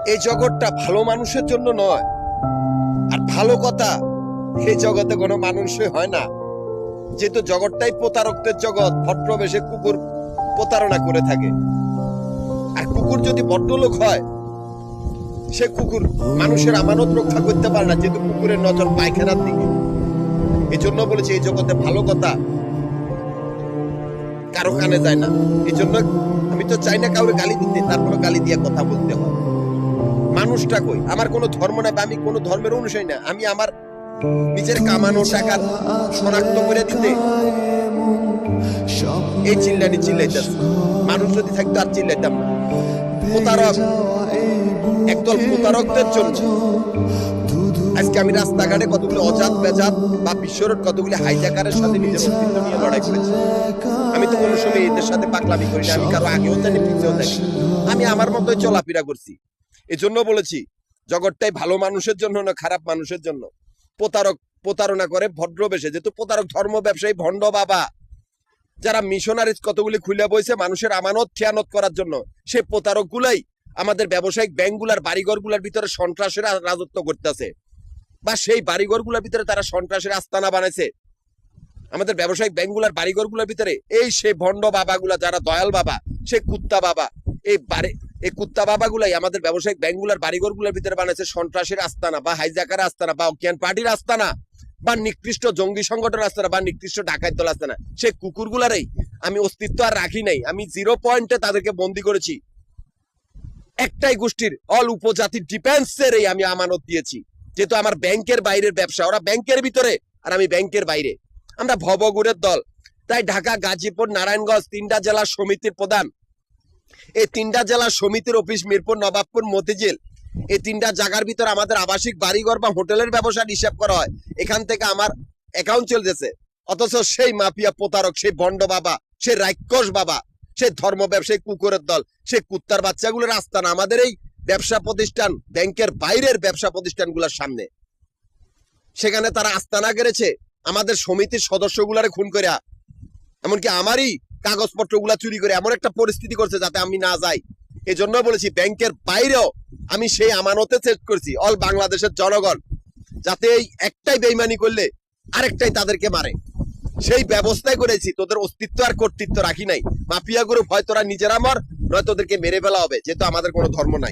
এই জগৎটা ভালো মানুষের জন্য নয়। আর ভালো কথা এই জগতে কোনো মানুষই হয় না, যেহেতু জগৎটাই প্রতারকদের জগৎ। ভদ্রবেশে কুকুর প্রতারণা করে থাকে। আর কুকুর যদি ভদ্রলোক হয়, সে কুকুর মানুষের আমানত রক্ষা করতে পারে না, যেহেতু কুকুরের নজর পায়খানার দিকে। এই জন্য বলেছি এই জগতে ভালো কথা কারো কানে যায় না। এই জন্য আমি তো চাই না কাউরে গালি দিতে, তারপরে গালি দিয়ে কথা বলতে হয়। মানুষটা কই? আমার কোনো ধর্ম নাই, আমি কোনো ধর্মের অনুসারী না। আমি আমার নিজের কামানো টাকা শনাক্ত করে দিতে এই চিল্লানি চিল্লাইতেছে। মানুষ যদি থাকতো আর চিল্লাইতাম না। প্রতারক, একদল প্রতারকদের জন্য আজকে আমি রাস্তাঘাটে কতগুলো অজাত বেজাত বা বিশ্বরোড কতগুলি হাইজাকারের সাথে নিজের অস্তিত্ব নিয়ে লড়াই করেছি। আমি তো কোনো সময় এদের সাথে পাগলামি করি না। আমি কারো আগেও জানি, পিছিয়েও জানি। আমি আমার মতোই চলাফেরা করছি। এই জন্য বলেছি জগৎটাই ভালো মানুষের জন্য না খারাপ মানুষের জন্য। প্রতারক প্রতারণা করে ভদ্রবেশে, যেহেতু প্রতারক ধর্ম ব্যবসায়ী ভণ্ড বাবা, যারা মিশনারিজ কতগুলি খুলে বইছে মানুষের আমানত খেয়ানত করার জন্য, সেই প্রতারক গুলাই আমাদের ব্যবসায়িক ব্যাংকগুলার বাড়িঘরগুলার ভিতরে সন্ত্রাসের রাজত্ব করতেছে, বা সেই বাড়িঘরগুলোর ভিতরে তারা সন্ত্রাসের আস্তানা বানাইছে। আমাদের ব্যবসায়িক ব্যাংকগুলার বাড়িঘরগুলোর ভিতরে এই সেই ভণ্ড বাবাগুলা, যারা দয়াল বাবা, সেই কুত্তা বাবা, এই কুত্তা বাবাগুলাই আমাদের ব্যবসায়িক ব্যাংকগুলার বাড়িঘরগুলোর ভিতরে বানাইছে সন্ত্রাসের আস্তানা, বা হাইজাকার আস্তানা, বা অজ্ঞান পার্টির আস্তানা, বা নিকৃষ্ট জঙ্গি সংগঠন আস্তানা, বা নিকৃষ্ট ডাকাত দল আস্তানা। সেই কুকুরগুলারই আমি অস্তিত্ব আর রাখি নাই। আমি 0 পয়েন্টে তাদেরকে বন্দী করেছি। একটাই গোষ্ঠীর অল উপজাতির ডিফেন্সের আমি আমানত দিয়েছি, যেহেতু আমার ব্যাংকের বাইরের ব্যবসা। ওরা ব্যাংকের ভিতরে আর আমি ব্যাংকের বাইরে। আমরা ভবগুরের দল। তাই ঢাকা, গাজীপুর, নারায়ণগঞ্জ 3টা জেলা সমিতির প্রধান। এই 3টা জেলা সমিতির অফিস মিরপুর, নবাবপুর, মতিঝিল। এই 3টা জায়গার ভিতরে আমাদের আবাসিক বাড়িঘর বা হোটেলের ব্যবসা হিসাব করা হয়। এখান থেকে আমার অ্যাকাউন্ট চলতেছে। অথচ সেই মাফিয়া প্রতারক, সেই ভণ্ড বাবা, সেই রাক্ষস বাবা, সেই ধর্ম ব্যবসায়ী কুকুরের দল, সেই কুত্তার বাচ্চাগুলোর আস্তানা আমাদের এই ব্যবসা প্রতিষ্ঠান, ব্যাংকের বাইরের ব্যবসা প্রতিষ্ঠানগুলোর সামনে। সেখানে তারা আস্তানা গেড়েছে আমাদের সমিতির সদস্যগুলারে খুন করে, এমনকি আমারই কাগজপত্রগুলা চুরি করে এমন একটা পরিস্থিতি করছে যাতে আমি না যাই। এই জন্য বলেছি ব্যাংকের বাইরেও আমি সেই আমানতে চেক করছি অল বাংলাদেশের জনগণ, যাতে এই একটাই বেইমানি করলে আরেকটাই তাদেরকে মারে, সেই ব্যবস্থাই করেছি। তোদের অস্তিত্ব আর কর্তৃত্ব রাখি নাই। মাফিয়া গ্রুপ হয় তোরা নিজেরা মর, নয় তোদেরকে মেরে ফেলা হবে, যেহেতু আমাদের কোনো ধর্ম নাই।